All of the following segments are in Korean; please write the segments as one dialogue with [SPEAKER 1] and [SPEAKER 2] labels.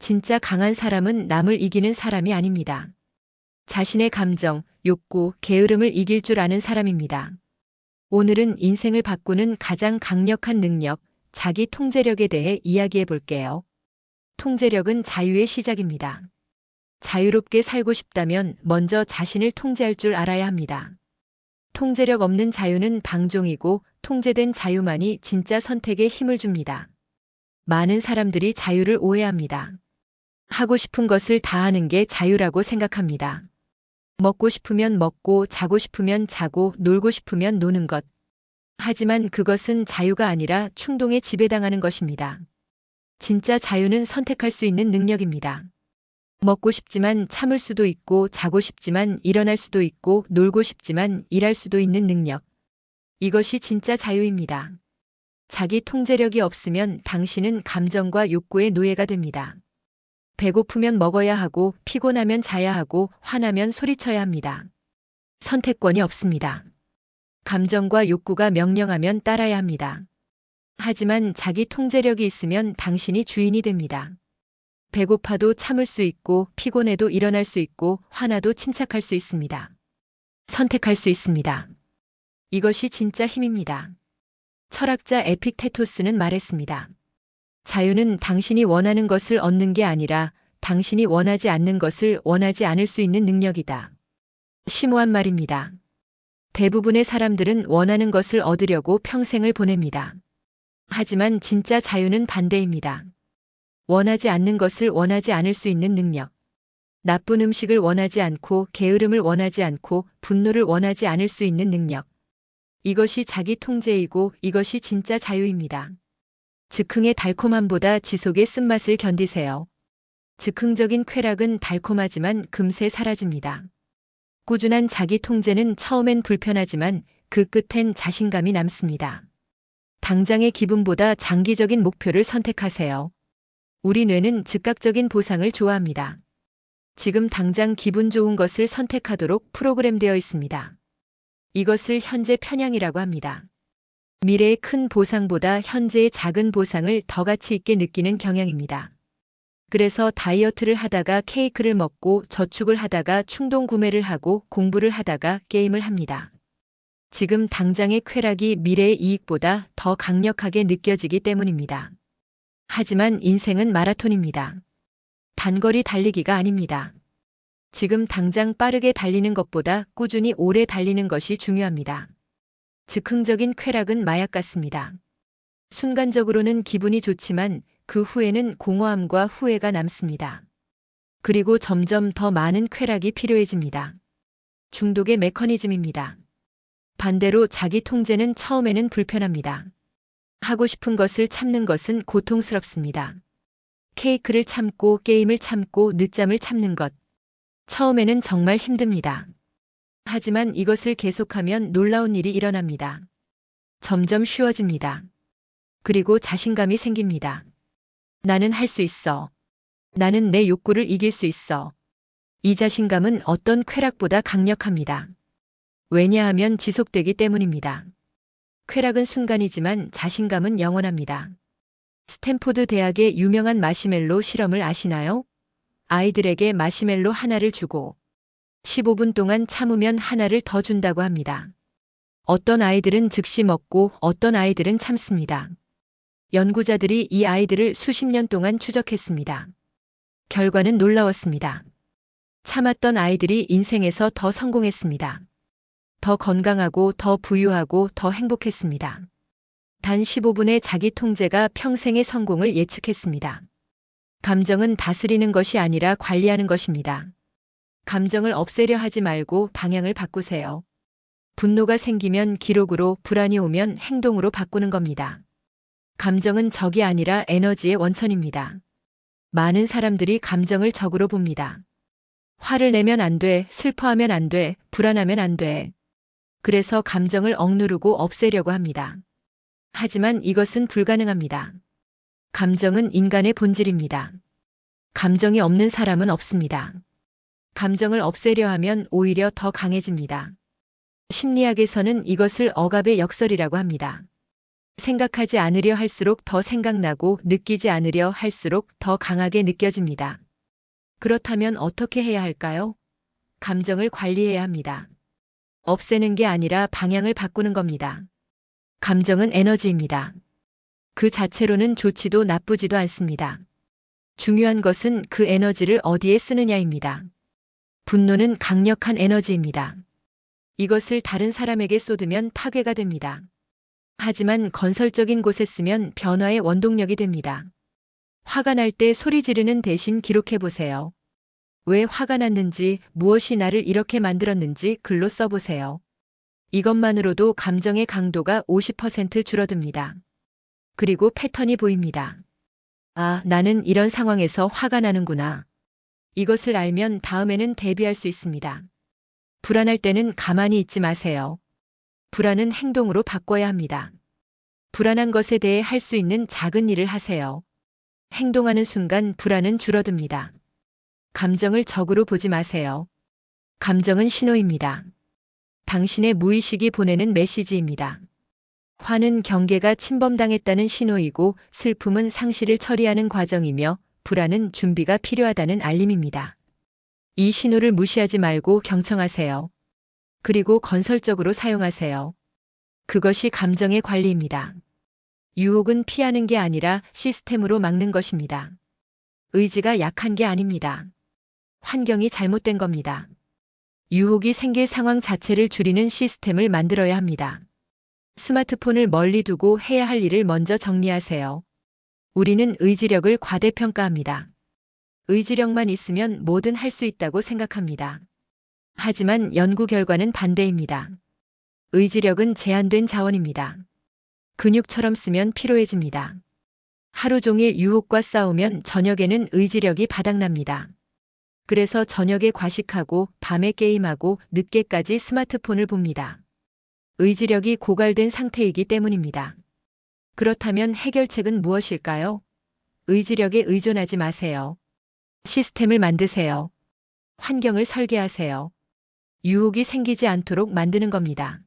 [SPEAKER 1] 진짜 강한 사람은 남을 이기는 사람이 아닙니다. 자신의 감정, 욕구, 게으름을 이길 줄 아는 사람입니다. 오늘은 인생을 바꾸는 가장 강력한 능력, 자기 통제력에 대해 이야기해 볼게요. 통제력은 자유의 시작입니다. 자유롭게 살고 싶다면 먼저 자신을 통제할 줄 알아야 합니다. 통제력 없는 자유는 방종이고 통제된 자유만이 진짜 선택에 힘을 줍니다. 많은 사람들이 자유를 오해합니다. 하고 싶은 것을 다 하는 게 자유라고 생각합니다. 먹고 싶으면 먹고, 자고 싶으면 자고, 놀고 싶으면 노는 것. 하지만 그것은 자유가 아니라 충동에 지배당하는 것입니다. 진짜 자유는 선택할 수 있는 능력입니다. 먹고 싶지만 참을 수도 있고, 자고 싶지만 일어날 수도 있고, 놀고 싶지만 일할 수도 있는 능력. 이것이 진짜 자유입니다. 자기 통제력이 없으면 당신은 감정과 욕구의 노예가 됩니다. 배고프면 먹어야 하고, 피곤하면 자야 하고, 화나면 소리쳐야 합니다. 선택권이 없습니다. 감정과 욕구가 명령하면 따라야 합니다. 하지만 자기 통제력이 있으면 당신이 주인이 됩니다. 배고파도 참을 수 있고, 피곤해도 일어날 수 있고, 화나도 침착할 수 있습니다. 선택할 수 있습니다. 이것이 진짜 힘입니다. 철학자 에픽테토스는 말했습니다. 자유는 당신이 원하는 것을 얻는 게 아니라 당신이 원하지 않는 것을 원하지 않을 수 있는 능력이다. 심오한 말입니다. 대부분의 사람들은 원하는 것을 얻으려고 평생을 보냅니다. 하지만 진짜 자유는 반대입니다. 원하지 않는 것을 원하지 않을 수 있는 능력. 나쁜 음식을 원하지 않고, 게으름을 원하지 않고, 분노를 원하지 않을 수 있는 능력. 이것이 자기 통제이고 이것이 진짜 자유입니다. 즉흥의 달콤함보다 지속의 쓴맛을 견디세요. 즉흥적인 쾌락은 달콤하지만 금세 사라집니다. 꾸준한 자기 통제는 처음엔 불편하지만 그 끝엔 자신감이 남습니다. 당장의 기분보다 장기적인 목표를 선택하세요. 우리 뇌는 즉각적인 보상을 좋아합니다. 지금 당장 기분 좋은 것을 선택하도록 프로그램되어 있습니다. 이것을 현재 편향이라고 합니다. 미래의 큰 보상보다 현재의 작은 보상을 더 가치 있게 느끼는 경향입니다. 그래서 다이어트를 하다가 케이크를 먹고, 저축을 하다가 충동 구매를 하고, 공부를 하다가 게임을 합니다. 지금 당장의 쾌락이 미래의 이익보다 더 강력하게 느껴지기 때문입니다. 하지만 인생은 마라톤입니다. 단거리 달리기가 아닙니다. 지금 당장 빠르게 달리는 것보다 꾸준히 오래 달리는 것이 중요합니다. 즉흥적인 쾌락은 마약 같습니다. 순간적으로는 기분이 좋지만 그 후에는 공허함과 후회가 남습니다. 그리고 점점 더 많은 쾌락이 필요해집니다. 중독의 메커니즘입니다. 반대로 자기 통제는 처음에는 불편합니다. 하고 싶은 것을 참는 것은 고통스럽습니다. 케이크를 참고, 게임을 참고, 늦잠을 참는 것. 처음에는 정말 힘듭니다. 하지만 이것을 계속하면 놀라운 일이 일어납니다. 점점 쉬워집니다. 그리고 자신감이 생깁니다. 나는 할 수 있어. 나는 내 욕구를 이길 수 있어. 이 자신감은 어떤 쾌락보다 강력합니다. 왜냐하면 지속되기 때문입니다. 쾌락은 순간이지만 자신감은 영원합니다. 스탠포드 대학의 유명한 마시멜로 실험을 아시나요? 아이들에게 마시멜로 하나를 주고 15분 동안 참으면 하나를 더 준다고 합니다. 어떤 아이들은 즉시 먹고 어떤 아이들은 참습니다. 연구자들이 이 아이들을 수십 년 동안 추적했습니다. 결과는 놀라웠습니다. 참았던 아이들이 인생에서 더 성공했습니다. 더 건강하고 더 부유하고 더 행복했습니다. 단 15분의 자기 통제가 평생의 성공을 예측했습니다. 감정은 다스리는 것이 아니라 관리하는 것입니다. 감정을 없애려 하지 말고 방향을 바꾸세요. 분노가 생기면 기록으로, 불안이 오면 행동으로 바꾸는 겁니다. 감정은 적이 아니라 에너지의 원천입니다. 많은 사람들이 감정을 적으로 봅니다. 화를 내면 안 돼, 슬퍼하면 안 돼, 불안하면 안 돼. 그래서 감정을 억누르고 없애려고 합니다. 하지만 이것은 불가능합니다. 감정은 인간의 본질입니다. 감정이 없는 사람은 없습니다. 감정을 없애려 하면 오히려 더 강해집니다. 심리학에서는 이것을 억압의 역설이라고 합니다. 생각하지 않으려 할수록 더 생각나고 느끼지 않으려 할수록 더 강하게 느껴집니다. 그렇다면 어떻게 해야 할까요? 감정을 관리해야 합니다. 없애는 게 아니라 방향을 바꾸는 겁니다. 감정은 에너지입니다. 그 자체로는 좋지도 나쁘지도 않습니다. 중요한 것은 그 에너지를 어디에 쓰느냐입니다. 분노는 강력한 에너지입니다. 이것을 다른 사람에게 쏟으면 파괴가 됩니다. 하지만 건설적인 곳에 쓰면 변화의 원동력이 됩니다. 화가 날 때 소리 지르는 대신 기록해 보세요. 왜 화가 났는지, 무엇이 나를 이렇게 만들었는지 글로 써보세요. 이것만으로도 감정의 강도가 50% 줄어듭니다. 그리고 패턴이 보입니다. 아, 나는 이런 상황에서 화가 나는구나. 이것을 알면 다음에는 대비할 수 있습니다. 불안할 때는 가만히 있지 마세요. 불안은 행동으로 바꿔야 합니다. 불안한 것에 대해 할 수 있는 작은 일을 하세요. 행동하는 순간 불안은 줄어듭니다. 감정을 적으로 보지 마세요. 감정은 신호입니다. 당신의 무의식이 보내는 메시지입니다. 화는 경계가 침범당했다는 신호이고 슬픔은 상실을 처리하는 과정이며 불안은 준비가 필요하다는 알림입니다. 이 신호를 무시하지 말고 경청하세요. 그리고 건설적으로 사용하세요. 그것이 감정의 관리입니다. 유혹은 피하는 게 아니라 시스템으로 막는 것입니다. 의지가 약한 게 아닙니다. 환경이 잘못된 겁니다. 유혹이 생길 상황 자체를 줄이는 시스템을 만들어야 합니다. 스마트폰을 멀리 두고 해야 할 일을 먼저 정리하세요. 우리는 의지력을 과대평가합니다. 의지력만 있으면 뭐든 할 수 있다고 생각합니다. 하지만 연구 결과는 반대입니다. 의지력은 제한된 자원입니다. 근육처럼 쓰면 피로해집니다. 하루 종일 유혹과 싸우면 저녁에는 의지력이 바닥납니다. 그래서 저녁에 과식하고 밤에 게임하고 늦게까지 스마트폰을 봅니다. 의지력이 고갈된 상태이기 때문입니다. 그렇다면 해결책은 무엇일까요? 의지력에 의존하지 마세요. 시스템을 만드세요. 환경을 설계하세요. 유혹이 생기지 않도록 만드는 겁니다.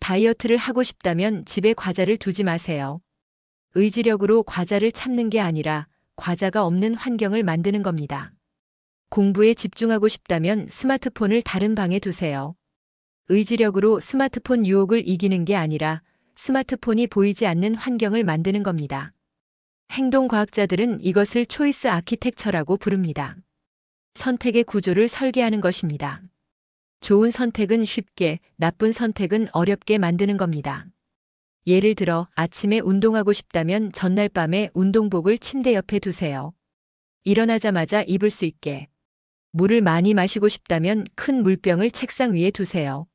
[SPEAKER 1] 다이어트를 하고 싶다면 집에 과자를 두지 마세요. 의지력으로 과자를 참는 게 아니라 과자가 없는 환경을 만드는 겁니다. 공부에 집중하고 싶다면 스마트폰을 다른 방에 두세요. 의지력으로 스마트폰 유혹을 이기는 게 아니라 스마트폰이 보이지 않는 환경을 만드는 겁니다. 행동과학자들은 이것을 초이스 아키텍처라고 부릅니다. 선택의 구조를 설계하는 것입니다. 좋은 선택은 쉽게, 나쁜 선택은 어렵게 만드는 겁니다. 예를 들어 아침에 운동하고 싶다면 전날 밤에 운동복을 침대 옆에 두세요. 일어나자마자 입을 수 있게. 물을 많이 마시고 싶다면 큰 물병을 책상 위에 두세요.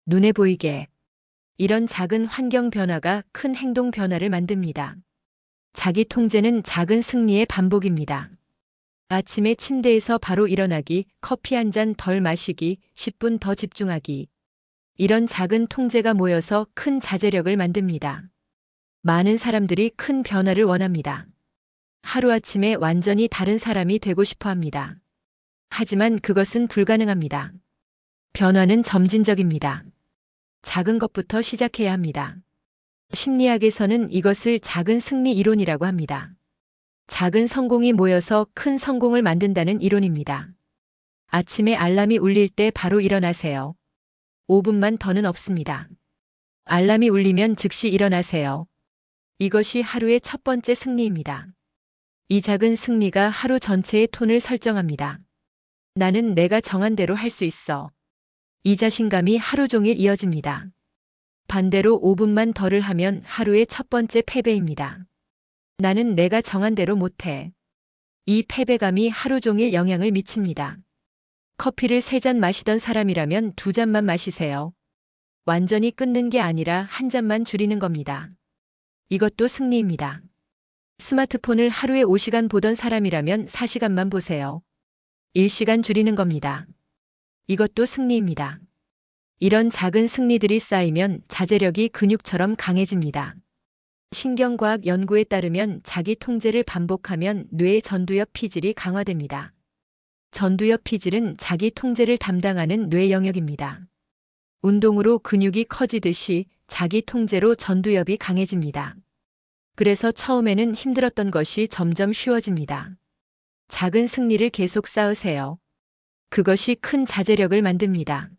[SPEAKER 1] 눈에 보이게. 이런 작은 환경 변화가 큰 행동 변화를 만듭니다. 자기 통제는 작은 승리의 반복입니다. 아침에 침대에서 바로 일어나기, 커피 한 잔 덜 마시기, 10분 더 집중하기. 이런 작은 통제가 모여서 큰 자제력을 만듭니다. 많은 사람들이 큰 변화를 원합니다. 하루아침에 완전히 다른 사람이 되고 싶어 합니다. 하지만 그것은 불가능합니다. 변화는 점진적입니다. 작은 것부터 시작해야 합니다. 심리학에서는 이것을 작은 승리 이론이라고 합니다. 작은 성공이 모여서 큰 성공을 만든다는 이론입니다. 아침에 알람이 울릴 때 바로 일어나세요. 5분만 더는 없습니다. 알람이 울리면 즉시 일어나세요. 이것이 하루의 첫 번째 승리입니다. 이 작은 승리가 하루 전체의 톤을 설정합니다. 나는 내가 정한 대로 할 수 있어. 이 자신감이 하루 종일 이어집니다. 반대로 5분만 덜을 하면 하루의 첫 번째 패배입니다. 나는 내가 정한 대로 못해. 이 패배감이 하루 종일 영향을 미칩니다. 커피를 3잔 마시던 사람이라면 2잔만 마시세요. 완전히 끊는 게 아니라 한 잔만 줄이는 겁니다. 이것도 승리입니다. 스마트폰을 하루에 5시간 보던 사람이라면 4시간만 보세요. 1시간 줄이는 겁니다. 이것도 승리입니다. 이런 작은 승리들이 쌓이면 자제력이 근육처럼 강해집니다. 신경과학 연구에 따르면 자기 통제를 반복하면 뇌의 전두엽 피질이 강화됩니다. 전두엽 피질은 자기 통제를 담당하는 뇌 영역입니다. 운동으로 근육이 커지듯이 자기 통제로 전두엽이 강해집니다. 그래서 처음에는 힘들었던 것이 점점 쉬워집니다. 작은 승리를 계속 쌓으세요. 그것이 큰 자제력을 만듭니다.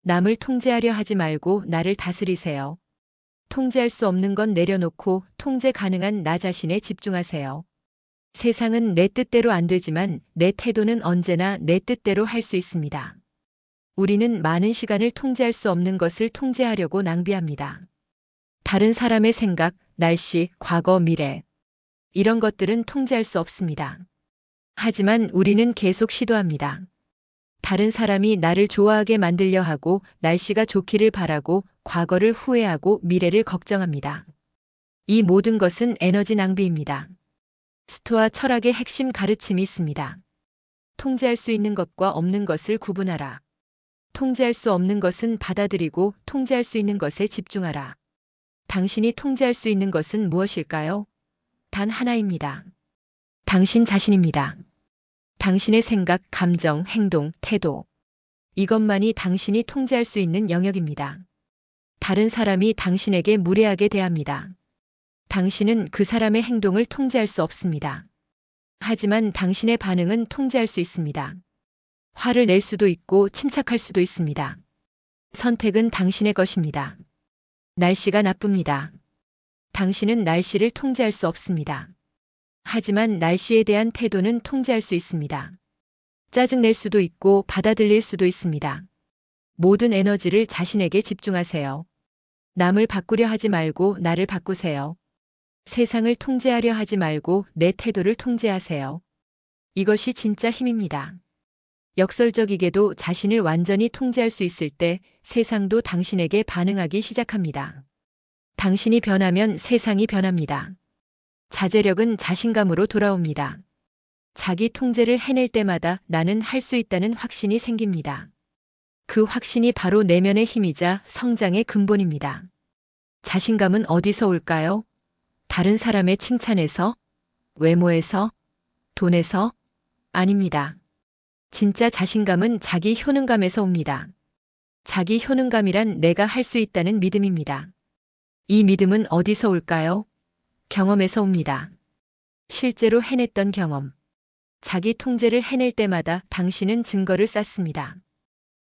[SPEAKER 1] 남을 통제하려 하지 말고 나를 다스리세요. 통제할 수 없는 건 내려놓고 통제 가능한 나 자신에 집중하세요. 세상은 내 뜻대로 안 되지만 내 태도는 언제나 내 뜻대로 할 수 있습니다. 우리는 많은 시간을 통제할 수 없는 것을 통제하려고 낭비합니다. 다른 사람의 생각, 날씨, 과거, 미래. 이런 것들은 통제할 수 없습니다. 하지만 우리는 계속 시도합니다. 다른 사람이 나를 좋아하게 만들려 하고 날씨가 좋기를 바라고 과거를 후회하고 미래를 걱정합니다. 이 모든 것은 에너지 낭비입니다. 스토아 철학의 핵심 가르침이 있습니다. 통제할 수 있는 것과 없는 것을 구분하라. 통제할 수 없는 것은 받아들이고 통제할 수 있는 것에 집중하라. 당신이 통제할 수 있는 것은 무엇일까요? 단 하나입니다. 당신 자신입니다. 당신의 생각, 감정, 행동, 태도. 이것만이 당신이 통제할 수 있는 영역입니다. 다른 사람이 당신에게 무례하게 대합니다. 당신은 그 사람의 행동을 통제할 수 없습니다. 하지만 당신의 반응은 통제할 수 있습니다. 화를 낼 수도 있고 침착할 수도 있습니다. 선택은 당신의 것입니다. 날씨가 나쁩니다. 당신은 날씨를 통제할 수 없습니다. 하지만 날씨에 대한 태도는 통제할 수 있습니다. 짜증낼 수도 있고 받아들일 수도 있습니다. 모든 에너지를 자신에게 집중하세요. 남을 바꾸려 하지 말고 나를 바꾸세요. 세상을 통제하려 하지 말고 내 태도를 통제하세요. 이것이 진짜 힘입니다. 역설적이게도 자신을 완전히 통제할 수 있을 때 세상도 당신에게 반응하기 시작합니다. 당신이 변하면 세상이 변합니다. 자제력은 자신감으로 돌아옵니다. 자기 통제를 해낼 때마다 나는 할 수 있다는 확신이 생깁니다. 그 확신이 바로 내면의 힘이자 성장의 근본입니다. 자신감은 어디서 올까요? 다른 사람의 칭찬에서? 외모에서? 돈에서? 아닙니다. 진짜 자신감은 자기 효능감에서 옵니다. 자기 효능감이란 내가 할 수 있다는 믿음입니다. 이 믿음은 어디서 올까요? 경험에서 옵니다. 실제로 해냈던 경험. 자기 통제를 해낼 때마다 당신은 증거를 쌓습니다.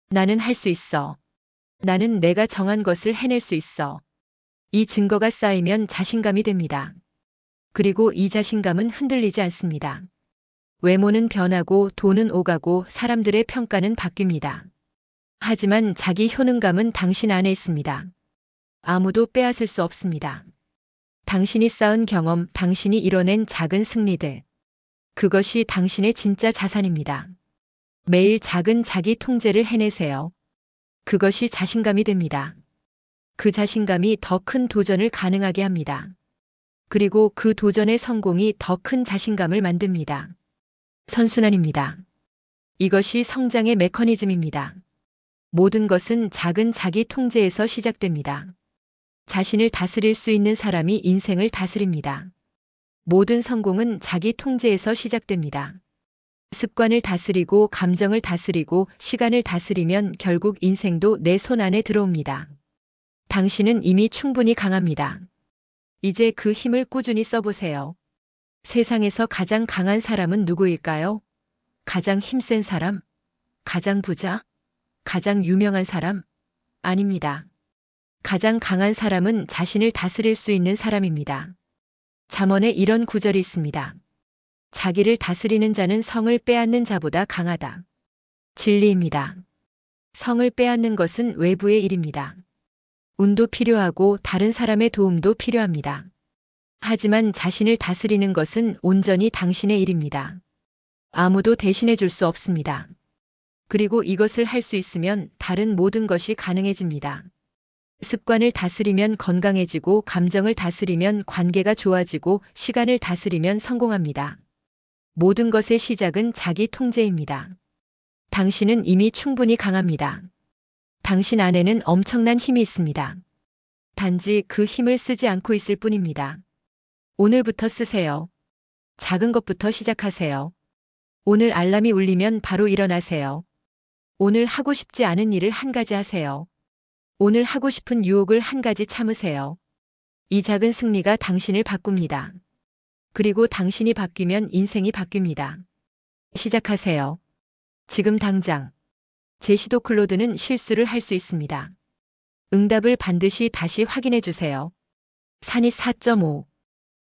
[SPEAKER 1] 나는 할 수 있어. 나는 내가 정한 것을 해낼 수 있어. 이 증거가 쌓이면 자신감이 됩니다. 그리고 이 자신감은 흔들리지 않습니다. 외모는 변하고 돈은 오가고 사람들의 평가는 바뀝니다. 하지만 자기 효능감은 당신 안에 있습니다. 아무도 빼앗을 수 없습니다. 당신이 쌓은 경험, 당신이 이뤄낸 작은 승리들. 그것이 당신의 진짜 자산입니다. 매일 작은 자기 통제를 해내세요. 그것이 자신감이 됩니다. 그 자신감이 더 큰 도전을 가능하게 합니다. 그리고 그 도전의 성공이 더 큰 자신감을 만듭니다. 선순환입니다. 이것이 성장의 메커니즘입니다. 모든 것은 작은 자기 통제에서 시작됩니다. 자신을 다스릴 수 있는 사람이 인생을 다스립니다. 모든 성공은 자기 통제에서 시작됩니다. 습관을 다스리고 감정을 다스리고 시간을 다스리면 결국 인생도 내 손 안에 들어옵니다. 당신은 이미 충분히 강합니다. 이제 그 힘을 꾸준히 써보세요. 세상에서 가장 강한 사람은 누구일까요? 가장 힘센 사람? 가장 부자? 가장 유명한 사람? 아닙니다. 가장 강한 사람은 자신을 다스릴 수 있는 사람입니다. 잠언에 이런 구절이 있습니다. 자기를 다스리는 자는 성을 빼앗는 자보다 강하다. 진리입니다. 성을 빼앗는 것은 외부의 일입니다. 운도 필요하고 다른 사람의 도움도 필요합니다. 하지만 자신을 다스리는 것은 온전히 당신의 일입니다. 아무도 대신해 줄 수 없습니다. 그리고 이것을 할 수 있으면 다른 모든 것이 가능해집니다. 습관을 다스리면 건강해지고 감정을 다스리면 관계가 좋아지고 시간을 다스리면 성공합니다. 모든 것의 시작은 자기 통제입니다. 당신은 이미 충분히 강합니다. 당신 안에는 엄청난 힘이 있습니다. 단지 그 힘을 쓰지 않고 있을 뿐입니다. 오늘부터 쓰세요. 작은 것부터 시작하세요. 오늘 알람이 울리면 바로 일어나세요. 오늘 하고 싶지 않은 일을 한 가지 하세요. 오늘 하고 싶은 유혹을 한 가지 참으세요. 이 작은 승리가 당신을 바꿉니다. 그리고 당신이 바뀌면 인생이 바뀝니다. 시작하세요. 지금 당장. 제시도 클로드는 실수를 할 수 있습니다. 응답을 반드시 다시 확인해 주세요. 산이 4.5.